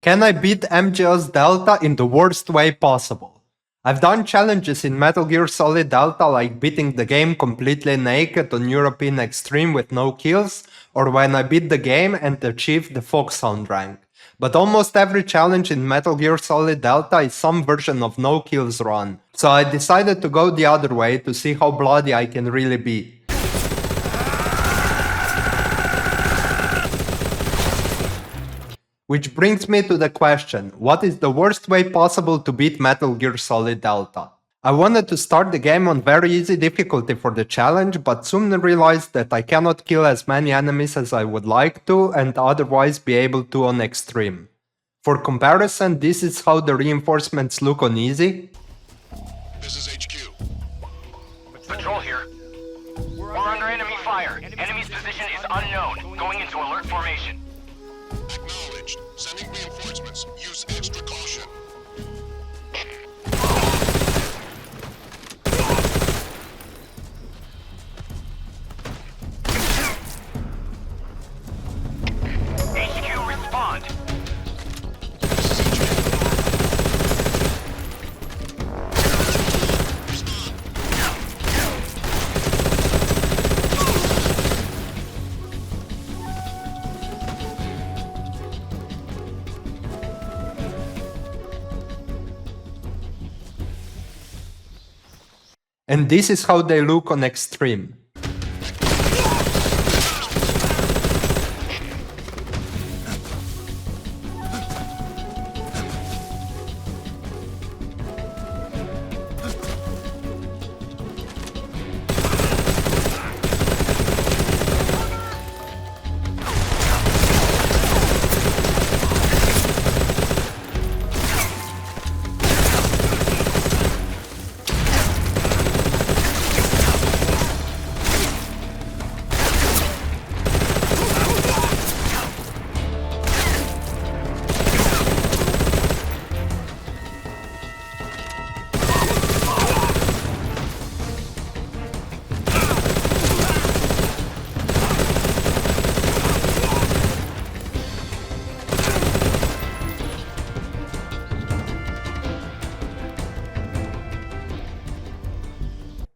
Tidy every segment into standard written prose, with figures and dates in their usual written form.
Can I beat MGS Delta in the worst way possible? I've done challenges in Metal Gear Solid Delta like beating the game completely naked on European Extreme with no kills, or when I beat the game and achieved the Foxhound rank. But almost every challenge in Metal Gear Solid Delta is some version of no kills run, so I decided to go the other way to see how bloody I can really be. Which brings me to the question, what is the worst way possible to beat Metal Gear Solid Delta? I wanted to start the game on very easy difficulty for the challenge, but soon realized that I cannot kill as many enemies as I would like to and otherwise be able to on extreme. For comparison, this is how the reinforcements look on easy. This is HQ. Patrol here. We're under enemy fire. Enemy's position is unknown. Going into alert formation. Acknowledged. Sending reinforcements. Use extra caution. HQ, respond. And this is how they look on extreme.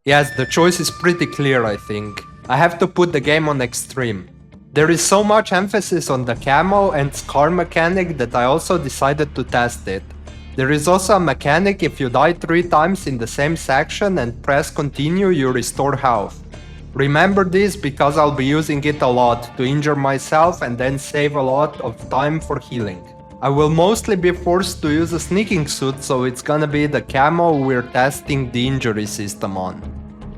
Yes, the choice is pretty clear, I think. I have to put the game on extreme. There is so much emphasis on the camo and scar mechanic that I also decided to test it. There is also a mechanic if you die 3 times in the same section and press continue, you restore health. Remember this because I'll be using it a lot to injure myself and then save a lot of time for healing. I will mostly be forced to use a sneaking suit, so it's gonna be the camo we're testing the injury system on.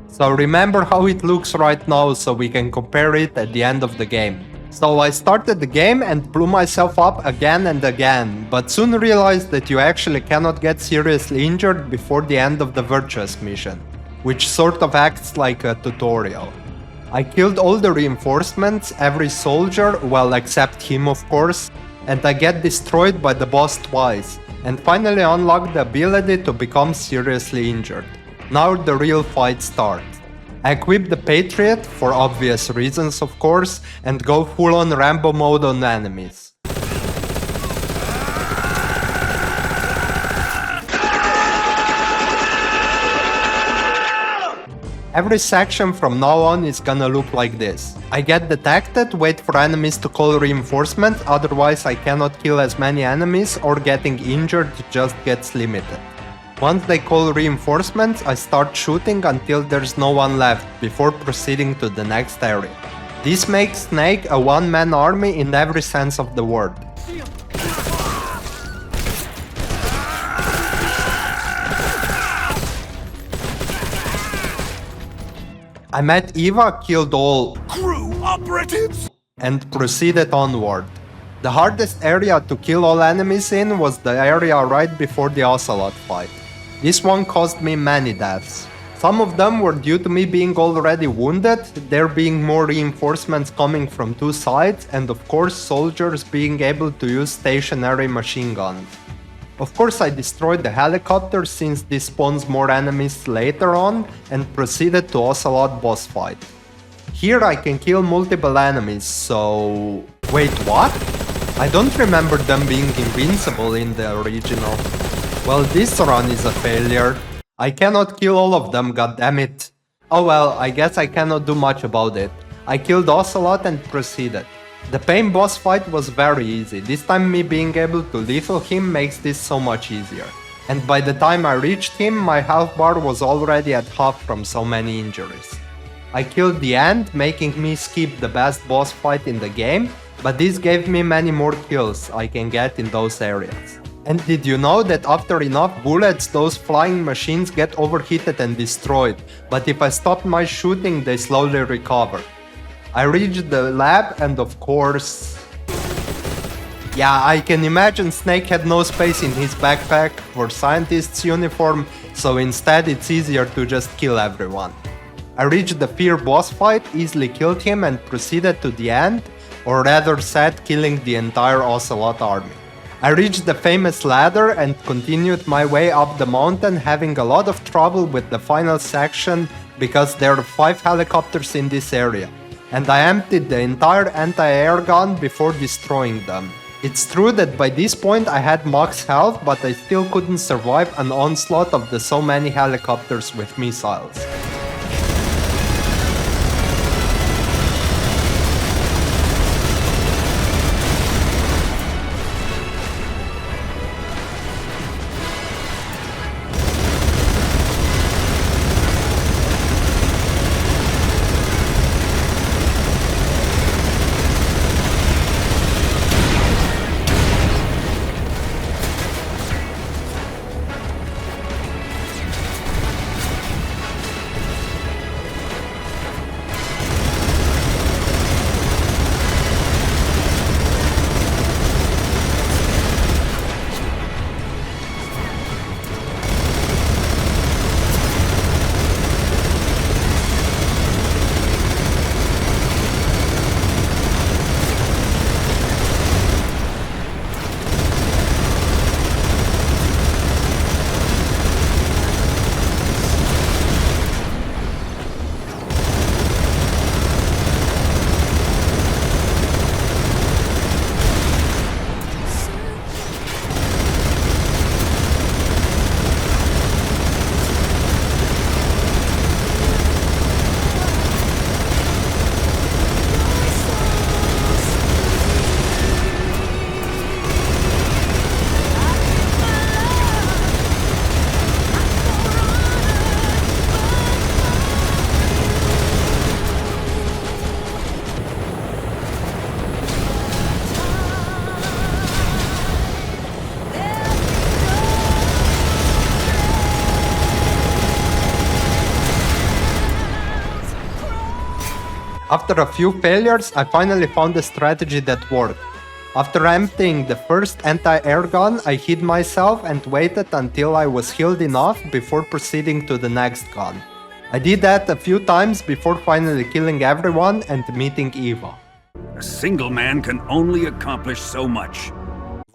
So remember how it looks right now so we can compare it at the end of the game. So I started the game and blew myself up again and again, but soon realized that you actually cannot get seriously injured before the end of the Virtuous mission, which sort of acts like a tutorial. I killed all the reinforcements, every soldier, well except him of course, and I get destroyed by the boss twice, and finally unlock the ability to become seriously injured. Now the real fight starts. I equip the Patriot, for obvious reasons of course, and go full on Rambo mode on enemies. Every section from now on is gonna look like this. I get detected, wait for enemies to call reinforcement, otherwise I cannot kill as many enemies or getting injured just gets limited. Once they call reinforcements, I start shooting until there's no one left, before proceeding to the next area. This makes Snake a one-man army in every sense of the word. I met Eva, killed all Crew operatives! and proceeded onward. The hardest area to kill all enemies in was the area right before the Ocelot fight. This one caused me many deaths. Some of them were due to me being already wounded, there being more reinforcements coming from 2 sides, and of course soldiers being able to use stationary machine guns. Of course I destroyed the helicopter since this spawns more enemies later on, and proceeded to Ocelot boss fight. Here I can kill multiple enemies, so... Wait, what? I don't remember them being invincible in the original. Well, this run is a failure. I cannot kill all of them, goddammit. Oh well, I guess I cannot do much about it. I killed Ocelot and proceeded. The pain boss fight was very easy, this time me being able to lethal him makes this so much easier. And by the time I reached him, my health bar was already at half from so many injuries. I killed the Ant, making me skip the best boss fight in the game, but this gave me many more kills I can get in those areas. And did you know that after enough bullets, those flying machines get overheated and destroyed, but if I stop my shooting, they slowly recover. I reached the lab and of course... Yeah, I can imagine Snake had no space in his backpack for scientist's uniform, so instead it's easier to just kill everyone. I reached the Fear boss fight, easily killed him and proceeded to the end, or rather said killing the entire Ocelot army. I reached the famous ladder and continued my way up the mountain, having a lot of trouble with the final section because there are 5 helicopters in this area, and I emptied the entire anti-air gun before destroying them. It's true that by this point I had max health, but I still couldn't survive an onslaught of the so many helicopters with missiles. After a few failures, I finally found a strategy that worked. After emptying the first anti-air gun, I hid myself and waited until I was healed enough before proceeding to the next gun. I did that a few times before finally killing everyone and meeting Eva. A single man can only accomplish so much.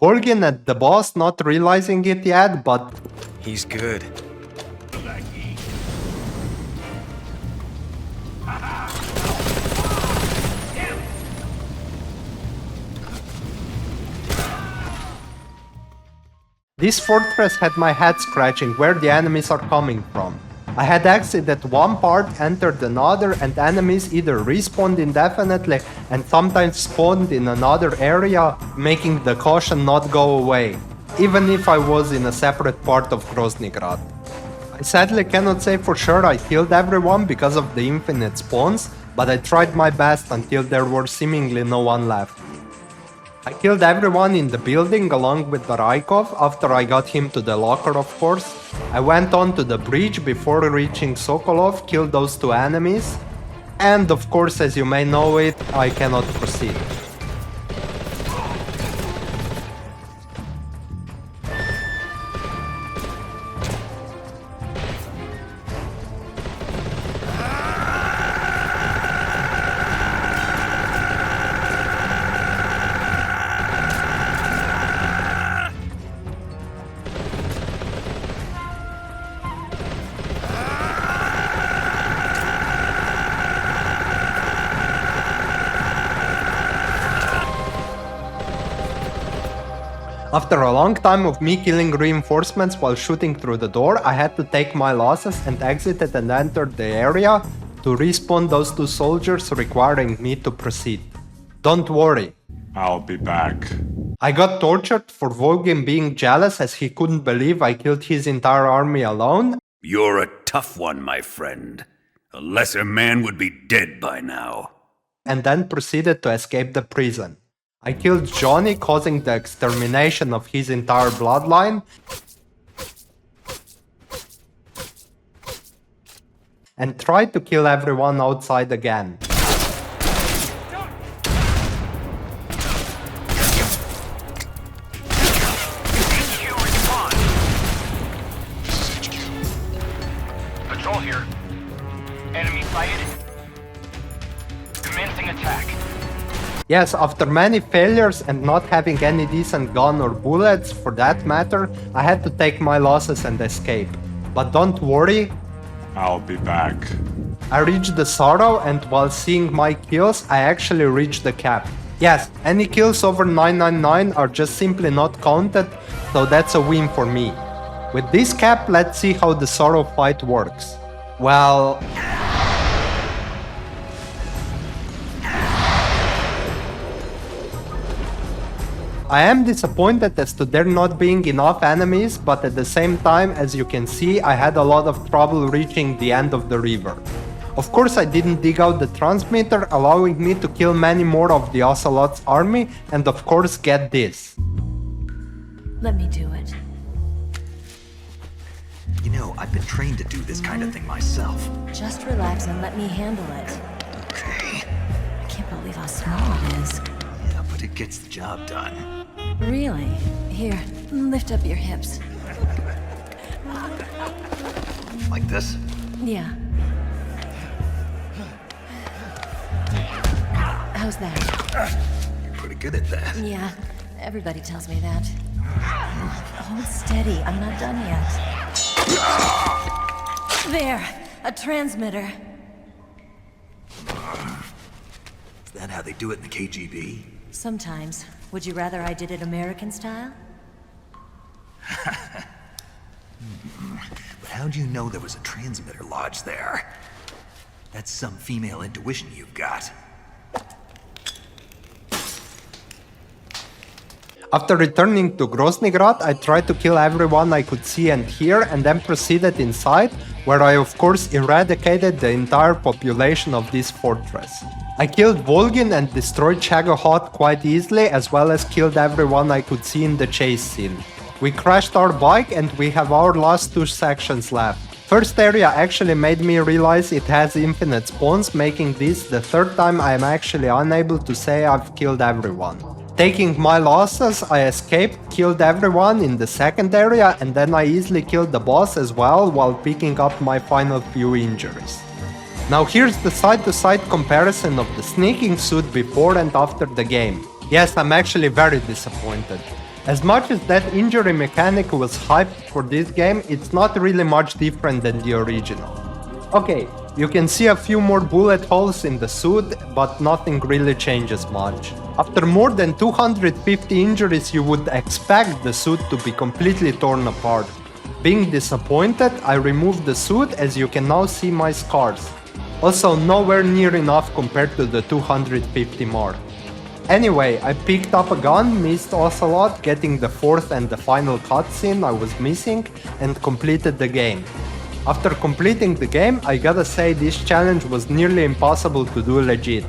Volgin and the boss not realizing it yet, but He's good. this fortress had my head scratching where the enemies are coming from. I had exited one part, entered another, and enemies either respawned indefinitely and sometimes spawned in another area, making the caution not go away, even if I was in a separate part of Groznygrad. I sadly cannot say for sure I killed everyone because of the infinite spawns, but I tried my best until there were seemingly no one left. I killed everyone in the building along with the Rykov after I got him to the locker, of course. I went on to the bridge before reaching Sokolov, killed those 2 enemies, and of course, as you may know it, I cannot proceed. After a long time of me killing reinforcements while shooting through the door, I had to take my losses and exited and entered the area to respawn those 2 soldiers, requiring me to proceed. Don't worry. I'll be back. I got tortured for Volgin being jealous as he couldn't believe I killed his entire army alone. You're a tough one, my friend. A lesser man would be dead by now. And then proceeded to escape the prison. I killed Johnny, causing the extermination of his entire bloodline, and tried to kill everyone outside again. HQ respond. This is HQ. Patrol here. Enemy sighted. Commencing attack. Yes, after many failures and not having any decent gun or bullets for that matter, I had to take my losses and escape. But don't worry, I'll be back. I reached the Sorrow, and while seeing my kills, I actually reached the cap. Yes, any kills over 999 are just simply not counted, so that's a win for me. With this cap, let's see how the Sorrow fight works. Well... I am disappointed as to there not being enough enemies, but at the same time, as you can see, I had a lot of trouble reaching the end of the river. Of course, I didn't dig out the transmitter, allowing me to kill many more of the Ocelot's army, and of course get this. Let me do it. You know, I've been trained to do this kind of thing myself. Just relax and let me handle it. Okay. I can't believe how small it is. Yeah, but it gets the job done. Really? Here, lift up your hips. Like this? Yeah. How's that? You're pretty good at that. Yeah, everybody tells me that. Hold steady, I'm not done yet. There! A transmitter. Is that how they do it in the KGB? Sometimes. Would you rather I did it American style? But how'd you know there was a transmitter lodged there? That's some female intuition you've got. After returning to Groznygrad, I tried to kill everyone I could see and hear, and then proceeded inside, where I of course eradicated the entire population of this fortress. I killed Volgin and destroyed Shagohod quite easily, as well as killed everyone I could see in the chase scene. We crashed our bike and we have our last 2 sections left. First area actually made me realize it has infinite spawns, making this the 3rd time I am actually unable to say I've killed everyone. Taking my losses, I escaped, killed everyone in the 2nd area, and then I easily killed the boss as well while picking up my final few injuries. Now here's the side-to-side comparison of the sneaking suit before and after the game. Yes, I'm actually very disappointed. As much as that injury mechanic was hyped for this game, it's not really much different than the original. Okay, you can see a few more bullet holes in the suit, but nothing really changes much. After more than 250 injuries, you would expect the suit to be completely torn apart. Being disappointed, I removed the suit, as you can now see my scars. Also nowhere near enough compared to the 250 mark. Anyway, I picked up a gun, missed Ocelot, getting the 4th and the final cutscene I was missing, and completed the game. After completing the game, I gotta say this challenge was nearly impossible to do legit.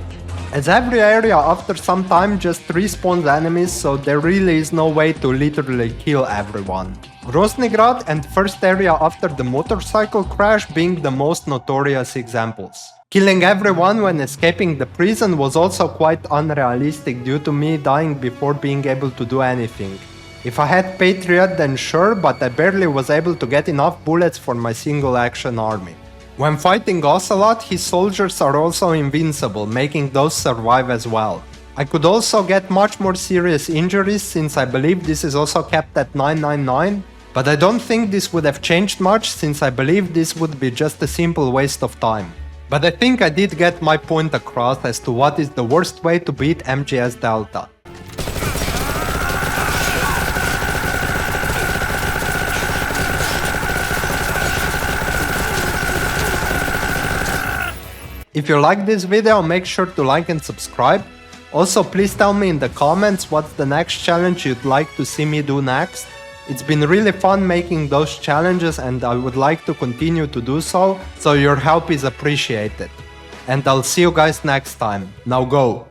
As every area after some time just respawns enemies, so there really is no way to literally kill everyone. Groznygrad and first area after the motorcycle crash being the most notorious examples. Killing everyone when escaping the prison was also quite unrealistic due to me dying before being able to do anything. If I had Patriot then sure, but I barely was able to get enough bullets for my single action army. When fighting Ocelot, his soldiers are also invincible, making those survive as well. I could also get much more serious injuries since I believe this is also kept at 999, but I don't think this would have changed much since I believe this would be just a simple waste of time. But I think I did get my point across as to what is the worst way to beat MGS Delta. If you like this video, make sure to like and subscribe. Also, please tell me in the comments what's the next challenge you'd like to see me do next. It's been really fun making those challenges and I would like to continue to do so your help is appreciated. And I'll see you guys next time. Now go!